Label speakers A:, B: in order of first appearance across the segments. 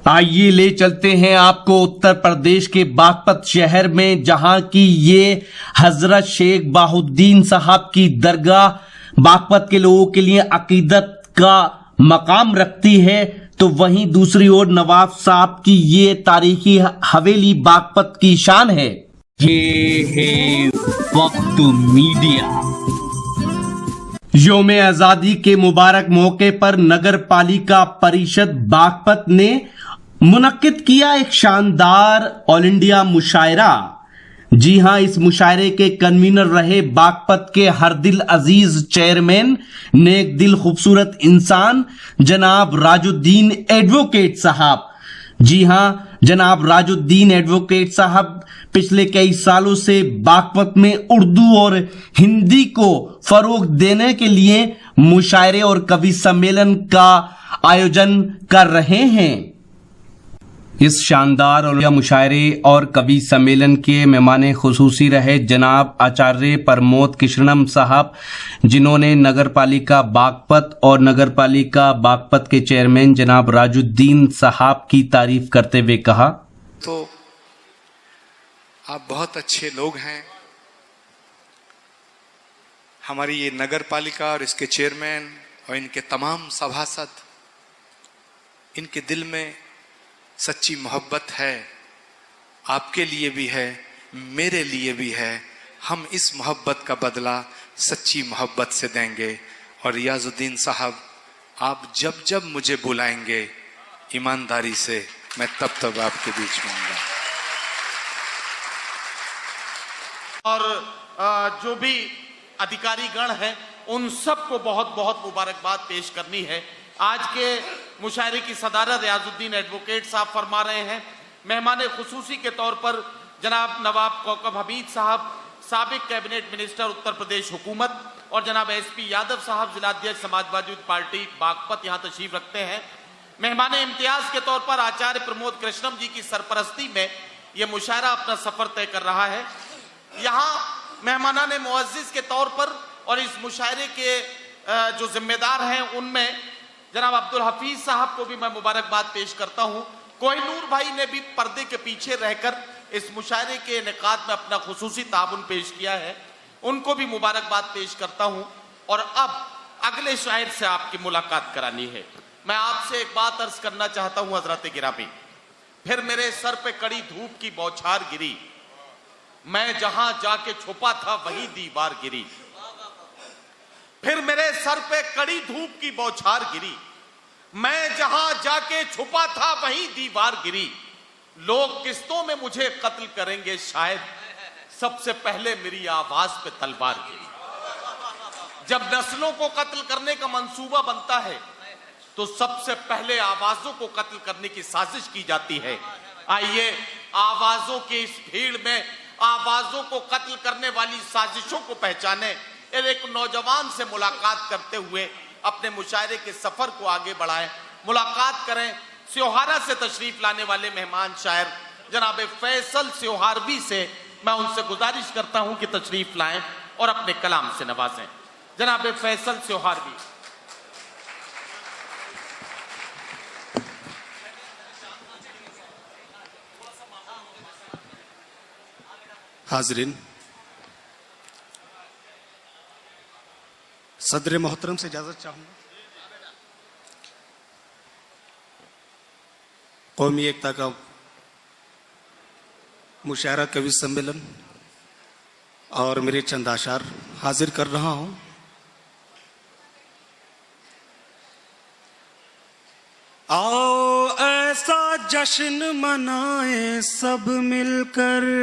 A: आइए ले चलते हैं आपको उत्तर प्रदेश के बागपत शहर में, जहां की ये हजरत शेख बाहुद्दीन साहब की दरगाह बागपत के लोगों के लिए अकीदत का मकाम रखती है। तो वहीं दूसरी ओर नवाब साहब की ये तारीखी हवेली बागपत की शान है। ये है वक्त मीडिया। यौम आजादी के मुबारक मौके पर नगर पालिका परिषद बागपत ने मुनक्किद किया एक शानदार ऑल इंडिया मुशायरा। जी हां, इस मुशायरे के कन्वीनर रहे बागपत के हर दिल अजीज चेयरमैन, नेक दिल खूबसूरत इंसान जनाब राजुद्दीन एडवोकेट साहब। जी हां, जनाब राजुद्दीन एडवोकेट साहब पिछले कई सालों से बागपत में उर्दू और हिंदी को फरोग देने के लिए मुशायरे और कवि सम्मेलन का आयोजन कर रहे हैं। इस शानदार और मुशायरे और कवि सम्मेलन के मेहमान खुसूसी रहे जनाब आचार्य प्रमोद कृष्णम साहब, जिन्होंने नगर पालिका बागपत और नगर पालिका बागपत के चेयरमैन जनाब राजुद्दीन साहब की तारीफ करते हुए कहा,
B: तो आप बहुत अच्छे लोग हैं। हमारी ये नगर पालिका और इसके चेयरमैन और इनके तमाम सभासद, इनके दिल में सच्ची मोहब्बत है, आपके लिए भी है, मेरे लिए भी है। हम इस मोहब्बत का बदला सच्ची मोहब्बत से देंगे। और रियाजुद्दीन साहब, आप जब जब मुझे बुलाएंगे ईमानदारी से, मैं तब तब आपके बीच में आऊंगा।
C: और जो भी अधिकारी गण हैं उन सबको बहुत बहुत मुबारकबाद पेश करनी है। आज के मुशायरे की सदारत रियाजुद्दीन एडवोकेट साहब फरमा रहे हैं। मेहमान खुसूसी के तौर पर जनाब नवाब कौकब हमीद साहब, साबिक कैबिनेट मिनिस्टर उत्तर प्रदेश हुकूमत, और जनाब एसपी यादव साहब, जिलाध्यक्ष समाजवादी पार्टी बागपत, यहाँ तशरीफ रखते हैं। मेहमान इम्तियाज के तौर पर आचार्य प्रमोद कृष्णम जी की सरपरस्ती में यह मुशायरा अपना सफर तय कर रहा है। यहाँ मेहमानान मुअज़्ज़िज़ के तौर पर और इस मुशायरे के जो जिम्मेदार हैं उनमें जनाब अब्दुल हफीज साहब को भी मैं मुबारकबाद पेश करता हूं। कोहिनूर भाई ने भी पर्दे के पीछे रहकर इस मुशायरे के इनेकाद में अपना खुसूसी ताबुन पेश किया है, उनको भी मुबारकबाद पेश करता हूं। और अब अगले शायर से आपकी मुलाकात करानी है। मैं आपसे एक बात अर्ज करना चाहता हूं हजरत गिरामी। फिर मेरे सर पे कड़ी धूप की बौछार गिरी, मैं जहां जाके छुपा था वही दीवार गिरी। फिर मेरे सर पे कड़ी धूप की बौछार गिरी, मैं जहां जाके छुपा था वही दीवार गिरी। लोग किस्तों में मुझे कत्ल करेंगे शायद, सबसे पहले मेरी आवाज पे तलवार गिरी। जब नस्लों को कत्ल करने का मंसूबा बनता है तो सबसे पहले आवाजों को कत्ल करने की साजिश की जाती है। आइए आवाजों की इस भीड़ में आवाजों को कत्ल करने वाली साजिशों को पहचाने। एक नौजवान से मुलाकात करते हुए अपने मुशायरे के सफर को आगे बढ़ाएं। मुलाकात करें स्योहारा से तशरीफ लाने वाले मेहमान शायर जनाब फैसल स्योहारवी से। मैं उनसे गुजारिश करता हूं कि तशरीफ लाएं और अपने कलाम से नवाजें। जनाब फैसल स्योहारवी।
B: हाजरीन, सदर मोहतरम से इजाजत चाहूंगा। कौमी एकता का मुशायरा कवि सम्मेलन और मेरे चंद आशार हाजिर कर रहा हूं। आओ ऐसा जश्न मनाए सब मिलकर,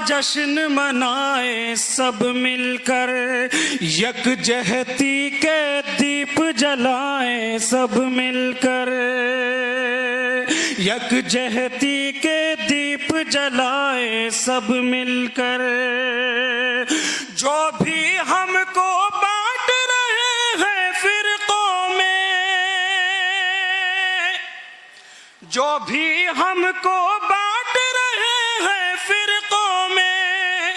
B: जश्न मनाए सब मिलकर, यकजहती के दीप जलाए सब मिलकर, यकजहती के दीप जलाए सब मिलकर। जो भी हमको बांट रहे हैं फिरकों में, जो भी हमको बांट रहे हैं फिरकों में,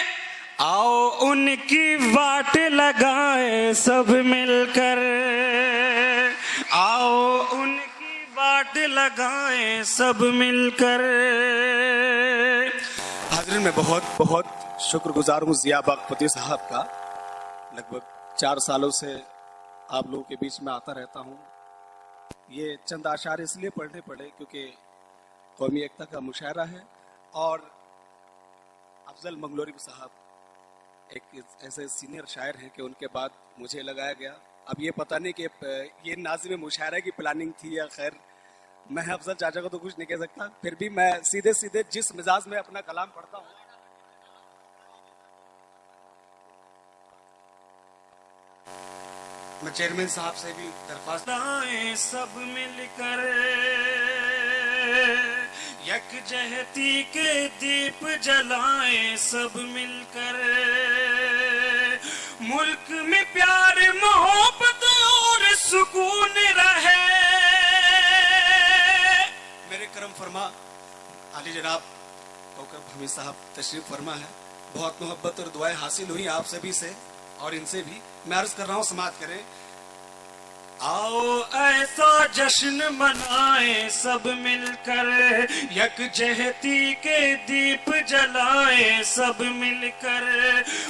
B: आओ
D: उनकी वाट लगाए सब मिलकर, आओ उनकी वाट लगाए सब मिलकर।
E: हाज़रीन, मैं बहुत बहुत शुक्रगुजार हूँ जिया बागपती साहब का। लगभग 4 सालों से आप लोगों के बीच में आता रहता हूँ। ये चंद आशार इसलिए पढ़ने पड़े क्योंकि कौमी एकता का मुशायरा है और अफजल मंगलोरी साहब एक ऐसे सीनियर शायर हैं कि उनके बाद मुझे लगाया गया। अब ये पता नहीं कि ये नाज़िम मुशायरा की प्लानिंग थी या खैर, मैं अफजल चाचा को तो कुछ नहीं कह सकता, फिर भी मैं सीधे सीधे जिस मिजाज में अपना कलाम पढ़ता हूँ, मैं चेयरमैन साहब से भी दरख्वास्त
D: आए सब मिलकर, यकजहती के दीप जलाए सब मिलकर। मुल्क में प्यार मोहब्बत और सुकून रहे।
E: मेरे करम फरमा आली जनाब कौकब हमीद साहब तशरीफ फरमा है। बहुत मोहब्बत और दुआएं हासिल हुई आप सभी से और इनसे भी। मैं अर्ज कर रहा हूँ समाअत करें।
D: आओ ऐसा जश्न मनाए सब मिलकर, यकजहती के दीप जलाए सब मिलकर।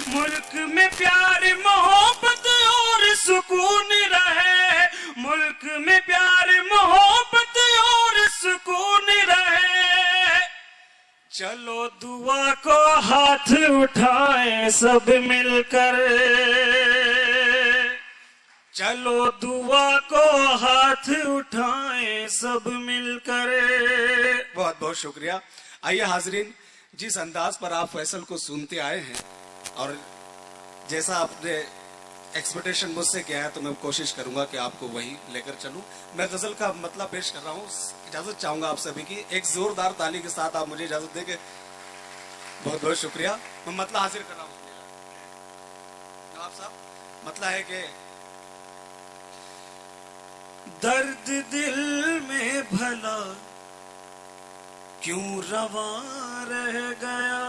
D: मुल्क में प्यार मोहब्बत और सुकून रहे, मुल्क में प्यार मोहब्बत और सुकून रहे। चलो दुआ को हाथ उठाए सब मिलकर, चलो दुआ को हाथ उठाए सब मिलकर।
E: बहुत बहुत शुक्रिया। आइए हाजरीन, जिस अंदाज पर आप फैसल को सुनते आए हैं और जैसा आपने एक्सपेक्टेशन मुझसे किया है, तो मैं कोशिश करूंगा कि आपको वही लेकर चलूं। मैं गजल का मतलब पेश कर रहा हूं। इजाजत चाहूंगा आप सभी की। एक जोरदार ताली के साथ आप मुझे इजाजत देंगे। बहुत बहुत शुक्रिया। मैं मतला हाजिर कर रहा हूँ नवाब साहब। मतला है कि
D: दर्द दिल में भला क्यों रवा रह गया,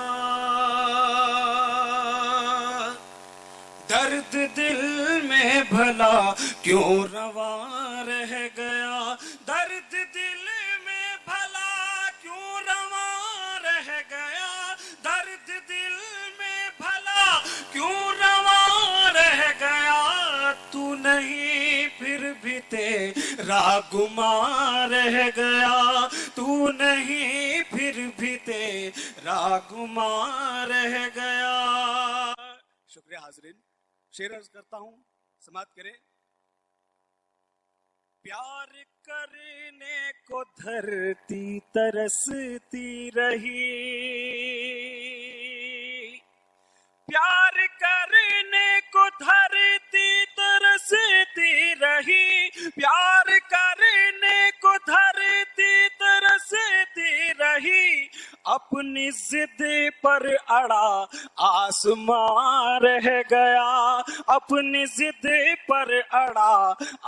D: दर्द दिल में भला क्यों रवा रह गया, दर्द दिल में भला क्यों रवा रह गया, दर्द दिल में भला क्यों रवा रह गया। तू नहीं फिर भी तेरा गुमा रह गया, तू नहीं फिर भी तेरा गुमा रह गया।
E: शुक्रिया हाजरीन। शेर अर्ज करता हूं, समाअत करें।
D: प्यार करने को धरती तरसती रही, प्यार करने को धरती तरसती रही, प्यार करने को धरती तरसती रही। अपनी जिद पर अड़ा आसमां रह गया, अपनी जिद पर अड़ा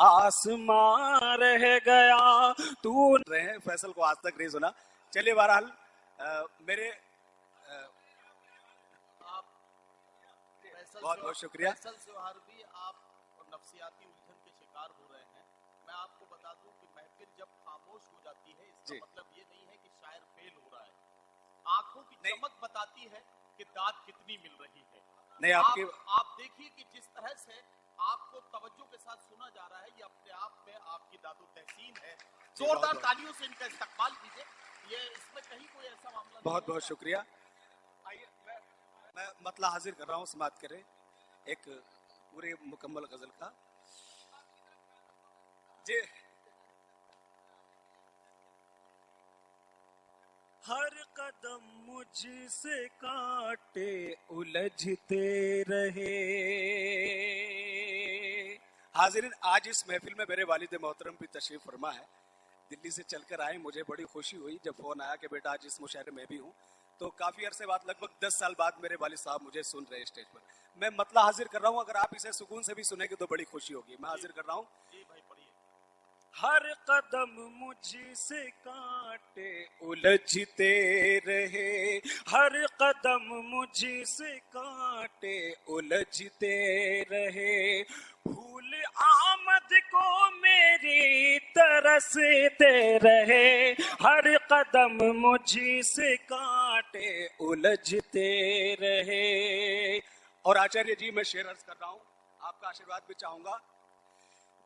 D: आसमां रह गया। तू
E: रहे फैसल को आज तक नहीं सुना। चलिए बहरहाल मेरे बहुत बहुत शुक्रिया।
C: फैसल सुहार भी आप नफ्सियाती उलझन के शिकार हो रहे हैं। मैं आपको बता दूं कि महफिल जब खामोश हो जाती है, इसका मतलब ये नहीं है कि शायर फेल हो रहा है। आंखों की चमक बताती है कि दाद कितनी मिल रही है।
E: नहीं
C: आप देखिए कि जिस तरह से आपको तवज्जो के साथ सुना जा रहा है, ये अपने आप में आपकी दादो तहसीन है। जोरदार तालियों से इनका इस्तकबाल कीजिए। ये इसमें कहीं कोई ऐसा मामला
E: बहुत बहुत शुक्रिया। आइए मैं मतला हाजिर कर रहा हूँ, समाअत करें एक पूरे मुकम्मल गजल का। जी
D: हर कदम मुझसे कांटे उलझते रहे।
E: हाजिरीन, आज इस महफिल में मेरे वालिद मोहतरम भी तशरीफ फरमा है। दिल्ली से चलकर आए। मुझे बड़ी खुशी हुई जब फोन आया कि बेटा आज इस मुशायरे में भी हूँ। तो काफी अरसे बाद, लगभग 10 साल बाद मेरे वालिद साहब मुझे सुन रहे हैं स्टेज पर। मैं मतला हाजिर कर रहा हूँ। अगर आप इसे सुकून से भी सुनेंगे तो बड़ी खुशी होगी। मैं हाजिर कर रहा हूँ। हर कदम मुझसे कांटे उलझते रहे, हर कदम मुझसे कांटे उलझते रहे, फूल आमद को मेरी तरसते रहे, हर कदम मुझसे कांटे उलझते रहे। और आचार्य जी, मैं शेर अर्ज कर रहा हूं, आपका आशीर्वाद भी चाहूंगा।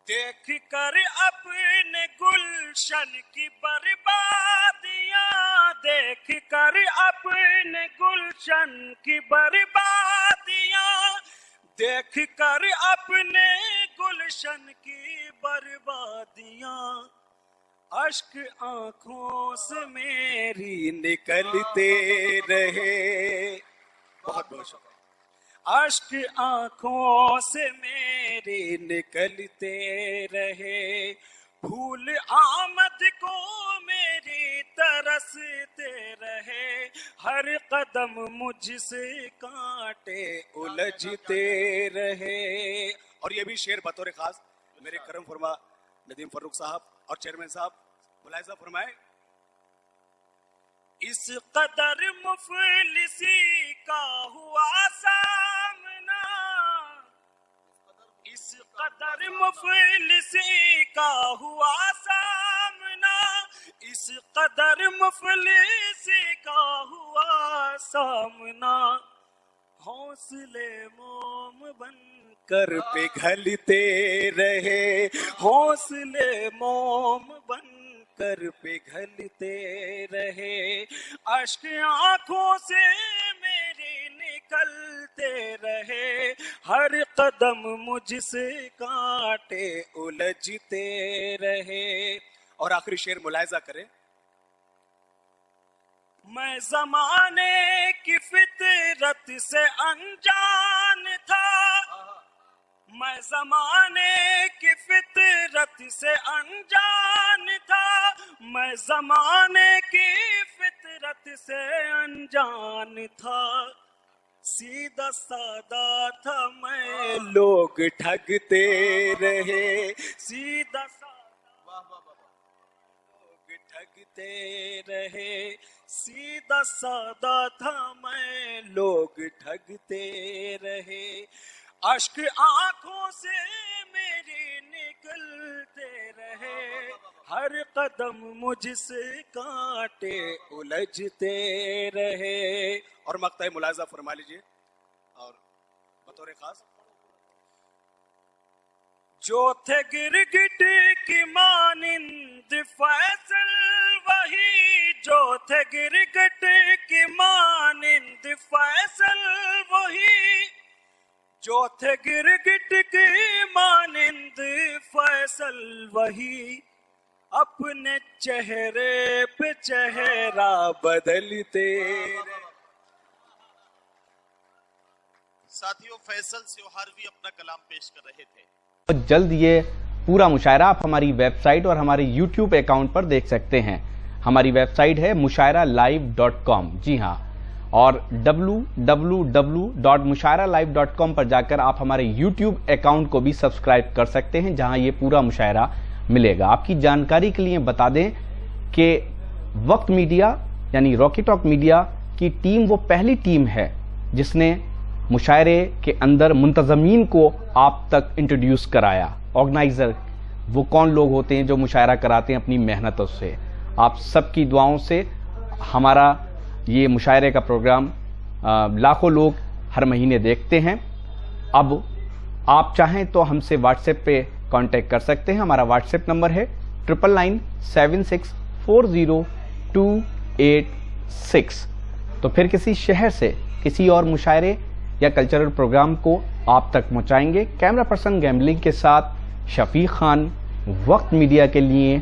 E: देख कर अपने गुलशन की बर्बादियां, देख कर अपने गुलशन की बर्बादियां, देख कर अपने गुलशन की बर्बादियां, अश्क आंखों से मेरी निकलते रहे। बहुत बहुत शुक्रिया। अश्क आंखों से मेरे निकलते रहे, फूल आमद को मेरी तरसते रहे, हर कदम मुझसे कांटे उलझते रहे। और ये भी शेर बतौर खास मेरे करम फरमा नदीम फर्रुख साहब और चेयरमैन साहब मुलाहिजा फरमाए। इस कदर मुफलिसी का हुआ सामना, इस कदर मुफलिसी का हुआ सामना, इस कदर मुफलिसी का हुआ सामना, हौसले मोम बनकर पिघलते रहे, हौसले मोम बन कर पिघलते रहे, अश्क आंखों से मेरे निकलते रहे, हर कदम मुझसे कांटे उलझते रहे। और आखिरी शेर मुलाहिजा करें। मैं जमाने की फितरत से अनजान था, मैं जमाने की फितरत से अनजान था, मैं जमाने की फितरत से अनजान था, सीधा सादा था मैं लोग ठगते रहे, सीधा सादा लोग ठगते रहे, सीधा सादा था मैं लोग ठगते रहे, अश्क आंखों से मेरे निकलते रहे, हर कदम मुझसे कांटे उलझते रहे। और मक्ता मुलाजा फरमा लीजिए। और बतौर खास, जो थे गिरगिट की मानिंद फैसल वही, जो थे गिरगिट की मानिंद फैसल वही, जो थे गिरगिट की मानिंद फैसल वही, अपने चेहरे पे चेहरा बदलते।
F: साथियों, फैसल त्योहार भी अपना कलाम पेश कर रहे थे।
A: तो जल्द ये पूरा मुशायरा आप हमारी वेबसाइट और हमारे YouTube अकाउंट पर देख सकते हैं। हमारी वेबसाइट है mushairalive.com। जी हाँ, और www.mushairalive.com पर जाकर आप हमारे YouTube अकाउंट को भी सब्सक्राइब कर सकते हैं, जहां ये पूरा मुशायरा मिलेगा। आपकी जानकारी के लिए बता दें कि वक्त मीडिया यानी रॉकी टॉक मीडिया की टीम वो पहली टीम है जिसने मुशायरे के अंदर मुंतजमीन को आप तक इंट्रोड्यूस कराया। ऑर्गेनाइजर वो कौन लोग होते हैं जो मुशायरा कराते हैं अपनी मेहनतों से। आप सबकी दुआओं से हमारा ये मुशायरे का प्रोग्राम लाखों लोग हर महीने देखते हैं। अब आप चाहें तो हमसे व्हाट्सएप पे कांटेक्ट कर सकते हैं। हमारा व्हाट्सएप नंबर है 9997640286। तो फिर किसी शहर से किसी और मुशायरे या कल्चरल प्रोग्राम को आप तक पहुंचाएंगे। कैमरा पर्सन गैम्बलिंग के साथ शफीक खान, वक्त मीडिया के लिए।